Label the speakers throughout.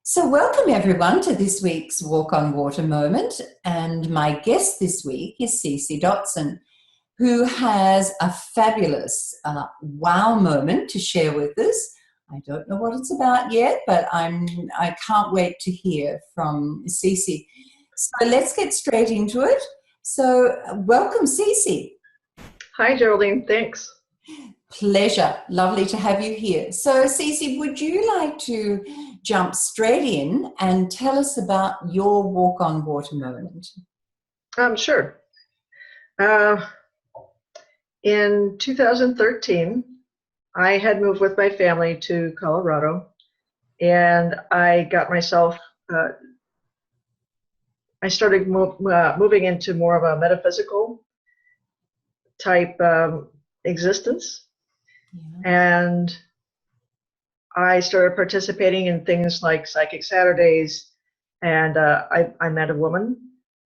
Speaker 1: So, welcome everyone to this week's Walk on Water moment. And my guest this week is Cici Dotson, who has a fabulous wow moment to share with us. I don't know what it's about yet, but I can't wait to hear from Cici. So, let's get straight into it. So, welcome, Cici.
Speaker 2: Hi, Geraldine. Thanks.
Speaker 1: Pleasure. Lovely to have you here. So, Cici, would you like to jump straight in and tell us about your walk on water moment?
Speaker 2: Sure. Uh, in 2013, I had moved with my family to Colorado, and I got myself, I started moving into more of a metaphysical type existence.
Speaker 1: Yeah.
Speaker 2: And I started participating in things like Psychic Saturdays, and I met a woman.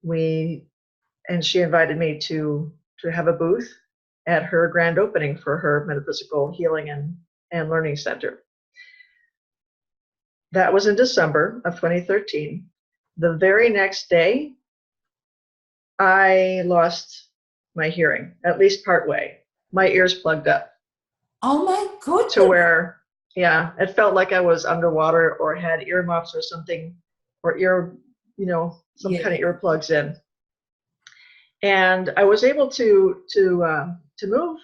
Speaker 2: And she invited me to have a booth at her grand opening for her metaphysical healing and learning center. That was in December of 2013. The very next day, I lost my hearing, at least part way. My ears plugged up
Speaker 1: Oh my goodness.
Speaker 2: to where, yeah, it felt like I was underwater or had earmuffs or something, or some kind of earplugs in. And I was able to move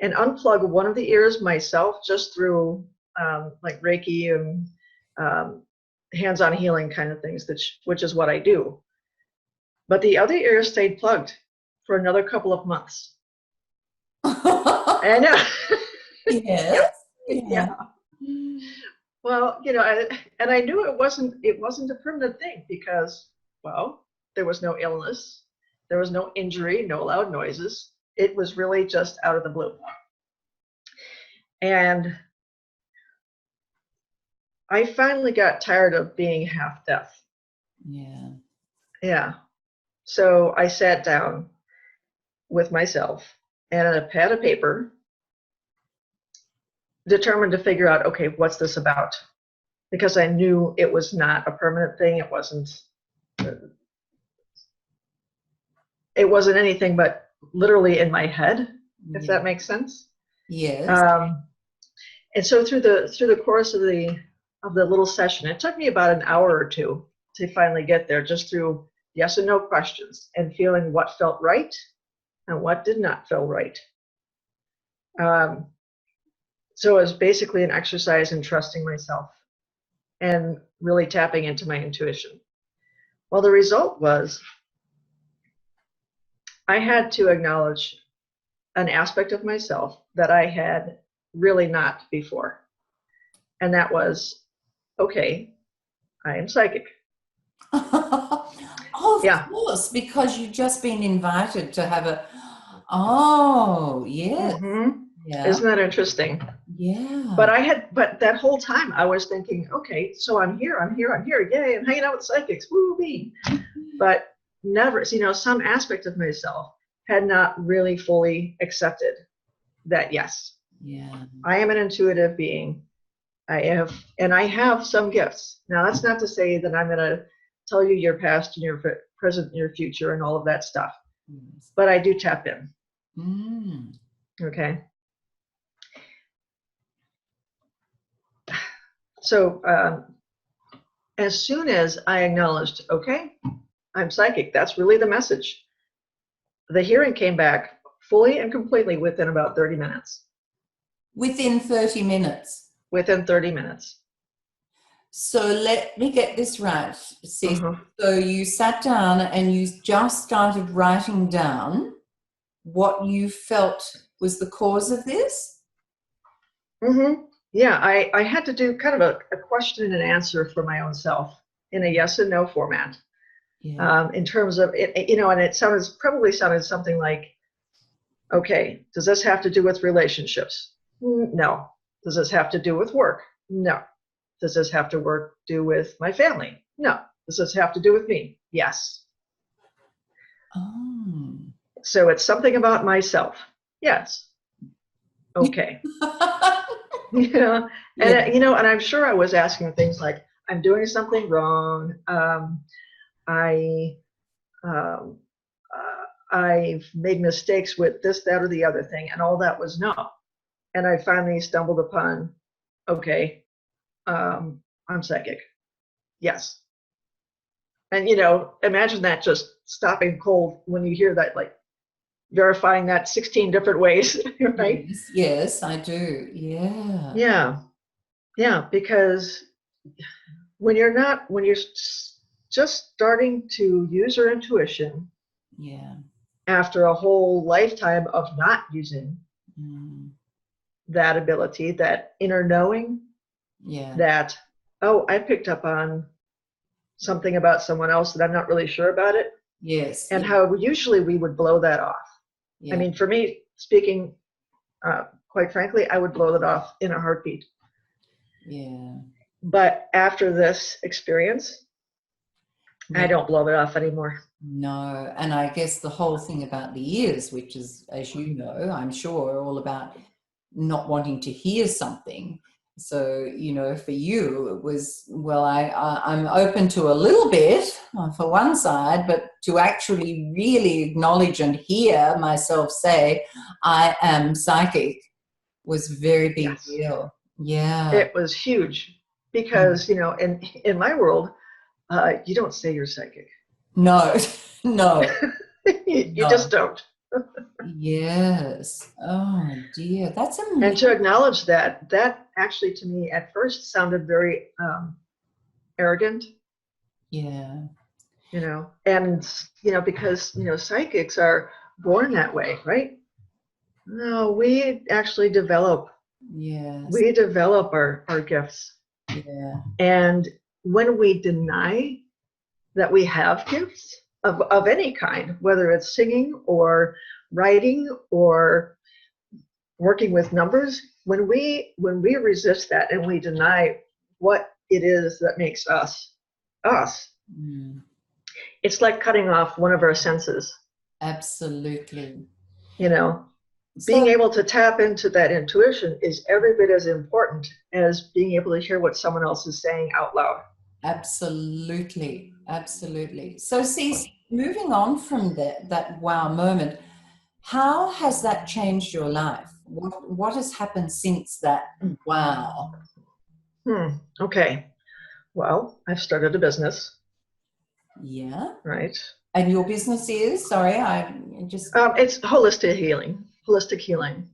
Speaker 2: and unplug one of the ears myself just through like Reiki and hands-on healing kind of things, which is what I do. But the other ear stayed plugged for another couple of months. I know.
Speaker 1: Yes.
Speaker 2: Yeah. Well, and I knew it wasn't a permanent thing because, well, there was no illness. There was no injury, no loud noises. It was really just out of the blue. And I finally got tired of being half deaf.
Speaker 1: Yeah.
Speaker 2: Yeah. So I sat down with myself and a pad of paper, determined to figure out, okay, what's this about? Because I knew it was not a permanent thing. It wasn't anything but literally in my head, if that makes sense.
Speaker 1: Yes.
Speaker 2: And so through the course of the little session, it took me about an hour or two to finally get there, just through yes and no questions and feeling what felt right and what did not feel right. So it was basically an exercise in trusting myself and really tapping into my intuition. Well, the result was I had to acknowledge an aspect of myself that I had really not before. And that was, okay, I am psychic.
Speaker 1: Oh, of course, because you've just been invited to have yes.
Speaker 2: Mm-hmm.
Speaker 1: Yeah.
Speaker 2: Isn't that interesting?
Speaker 1: Yeah.
Speaker 2: But that whole time I was thinking, okay, so I'm here, yay, I'm hanging out with psychics, woo-wee. But never, some aspect of myself had not really fully accepted that, yes, I am an intuitive being. I have some gifts. Now, that's not to say that I'm going to tell you your past and your present and your future and all of that stuff. Yes. But I do tap in. Okay. So as soon as I acknowledged, okay, I'm psychic, that's really the message, the hearing came back fully and completely within about 30 minutes.
Speaker 1: Within 30 minutes?
Speaker 2: Within 30 minutes.
Speaker 1: So let me get this right. See, So you sat down and you just started writing down what you felt was the cause of this?
Speaker 2: Yeah, I had to do kind of a question and answer for my own self in a yes and no format. Yeah. In terms of it, and it probably sounded something like, okay, does this have to do with relationships? No. Does this have to do with work? No. Does this have to do with my family? No. Does this have to do with me? Yes.
Speaker 1: Oh.
Speaker 2: So it's something about myself. Yes. Okay. Yeah. And and I'm sure I was asking things like, I'm doing something wrong. I um, I've made mistakes with this, that, or the other thing, and all that was no. And I finally stumbled upon, okay, I'm psychic. Yes. And imagine that just stopping cold when you hear that, like verifying that 16 different ways, right?
Speaker 1: Yes, I do. Yeah.
Speaker 2: Yeah, because when you're just starting to use your intuition,
Speaker 1: Yeah.
Speaker 2: after a whole lifetime of not using that ability, that inner knowing,
Speaker 1: Yeah.
Speaker 2: that, oh, I picked up on something about someone else that I'm not really sure about it.
Speaker 1: Yes.
Speaker 2: And how usually we would blow that off.
Speaker 1: Yeah.
Speaker 2: I mean, for me, speaking quite frankly, I would blow that off in a heartbeat.
Speaker 1: Yeah.
Speaker 2: But after this experience,
Speaker 1: Yeah.
Speaker 2: I don't blow it off anymore.
Speaker 1: No. And I guess the whole thing about the ears, which is, as you know, I'm sure, all about not wanting to hear something. So, for you, it was, well, I'm open to a little bit for one side, but to actually really acknowledge and hear myself say, I am psychic, was a very big
Speaker 2: Yes.
Speaker 1: deal. Yeah.
Speaker 2: It was huge because, in my world, you don't say you're psychic.
Speaker 1: No, no.
Speaker 2: You just don't.
Speaker 1: Yes. Oh, dear. That's amazing.
Speaker 2: And to acknowledge that actually to me at first sounded very arrogant.
Speaker 1: Yeah.
Speaker 2: And, because, psychics are born that way, right? No, we actually develop.
Speaker 1: Yes.
Speaker 2: We develop our gifts.
Speaker 1: Yeah.
Speaker 2: And when we deny that we have gifts of any kind, whether it's singing or writing or working with numbers, when we resist that and we deny what it is that makes us, it's like cutting off one of our senses.
Speaker 1: Absolutely.
Speaker 2: Being able to tap into that intuition is every bit as important as being able to hear what someone else is saying out loud.
Speaker 1: Absolutely. Absolutely. So, Cici, moving on from that wow moment, how has that changed your life? What has happened since that wow?
Speaker 2: Okay. Well, I've started a business.
Speaker 1: Yeah.
Speaker 2: Right.
Speaker 1: And your business is, sorry, I just...
Speaker 2: It's holistic healing.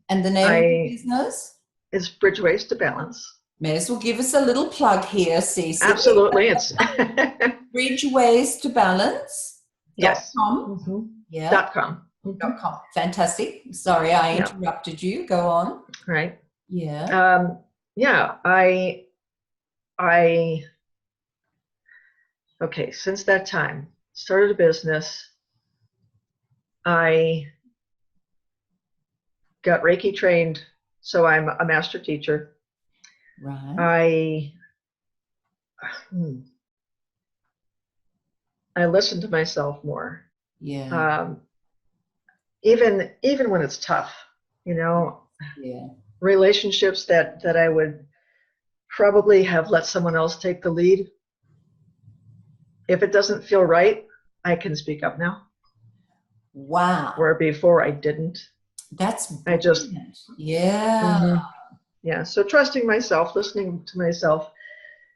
Speaker 1: And the name of the business?
Speaker 2: Is Bridgeways to Balance.
Speaker 1: May as well give us a little plug here, Cici.
Speaker 2: Absolutely. It's
Speaker 1: Bridgeways to Balance.
Speaker 2: Yes.
Speaker 1: .com.
Speaker 2: Yeah. .com.
Speaker 1: .com. Fantastic. Sorry, I interrupted you. Go on.
Speaker 2: Right.
Speaker 1: Yeah.
Speaker 2: Yeah. Okay. Since that time, started a business. I got Reiki trained, so I'm a master teacher.
Speaker 1: Right.
Speaker 2: I listen to myself more.
Speaker 1: Yeah.
Speaker 2: Even when it's tough,
Speaker 1: Yeah.
Speaker 2: relationships that I would probably have let someone else take the lead. If it doesn't feel right, I can speak up now.
Speaker 1: Wow.
Speaker 2: Where before I didn't.
Speaker 1: That's brilliant.
Speaker 2: Yeah. So trusting myself, listening to myself,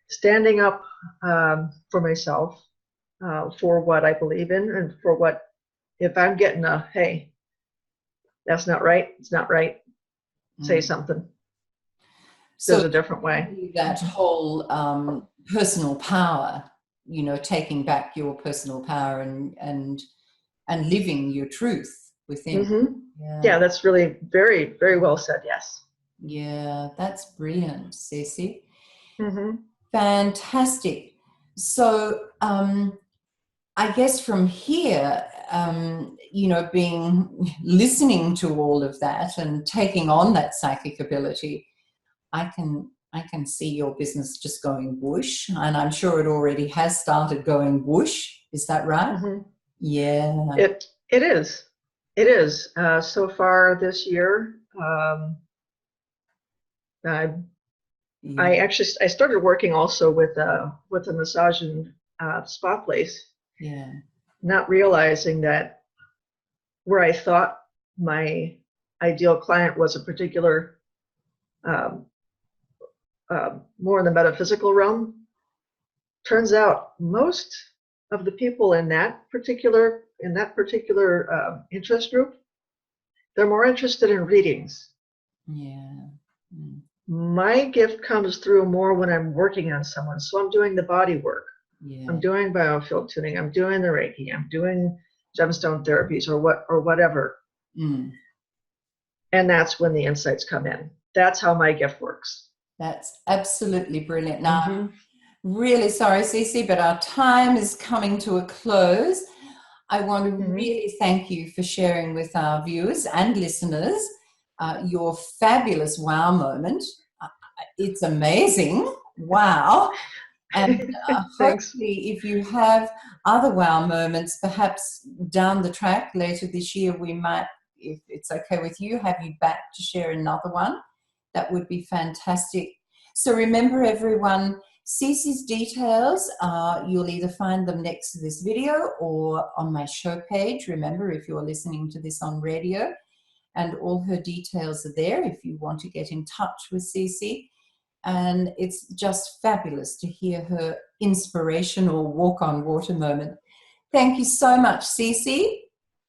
Speaker 2: standing up for myself, for what I believe in, and for what, if I'm getting a, hey, that's not right, it's not right, say something. So there's a different way.
Speaker 1: That whole personal power, taking back your personal power and living your truth within.
Speaker 2: Yeah, that's really very, very well said. Yes.
Speaker 1: Yeah, that's brilliant, Cici. Fantastic. So I guess from here, listening to all of that and taking on that psychic ability, I can see your business just going whoosh, and I'm sure it already has started going whoosh. Is that right? Yeah.
Speaker 2: It is. It is. So far this year,
Speaker 1: Yeah.
Speaker 2: I started working also with a massage and spa place,
Speaker 1: Yeah.
Speaker 2: not realizing that where I thought my ideal client was a particular um, more in the metaphysical realm. Turns out most of the people in that particular interest group, they're more interested in readings.
Speaker 1: Yeah. Mm.
Speaker 2: My gift comes through more when I'm working on someone. So I'm doing the body work. I'm
Speaker 1: Yeah.
Speaker 2: doing biofield tuning. I'm doing the Reiki. I'm doing gemstone therapies or whatever.
Speaker 1: Mm.
Speaker 2: And that's when the insights come in. That's how my gift works.
Speaker 1: That's absolutely brilliant. Now,
Speaker 2: Mm-hmm.
Speaker 1: really sorry, Cici, but our time is coming to a close. I want to really thank you for sharing with our viewers and listeners your fabulous wow moment. It's amazing. Wow. And
Speaker 2: Thanks.
Speaker 1: hopefully, if you have other wow moments, perhaps down the track later this year, we might, if it's okay with you, have you back to share another one. That would be fantastic. So remember, everyone, Cici's details, you'll either find them next to this video or on my show page. Remember, if you're listening to this on radio, and all her details are there if you want to get in touch with Cici. And it's just fabulous to hear her inspirational walk on water moment. Thank you so much, Cici.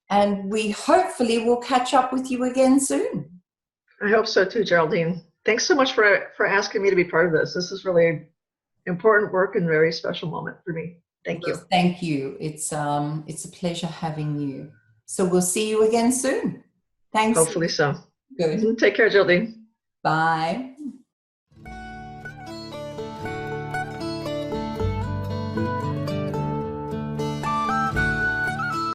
Speaker 1: And we hopefully will catch up with you again soon.
Speaker 2: I hope so too, Geraldine. Thanks so much for asking me to be part of this. This is really important work and very special moment for me. Thank you.
Speaker 1: Thank you. It's a pleasure having you. So we'll see you again soon. Thanks.
Speaker 2: Hopefully so.
Speaker 1: Good.
Speaker 2: Take care, Geraldine.
Speaker 1: Bye.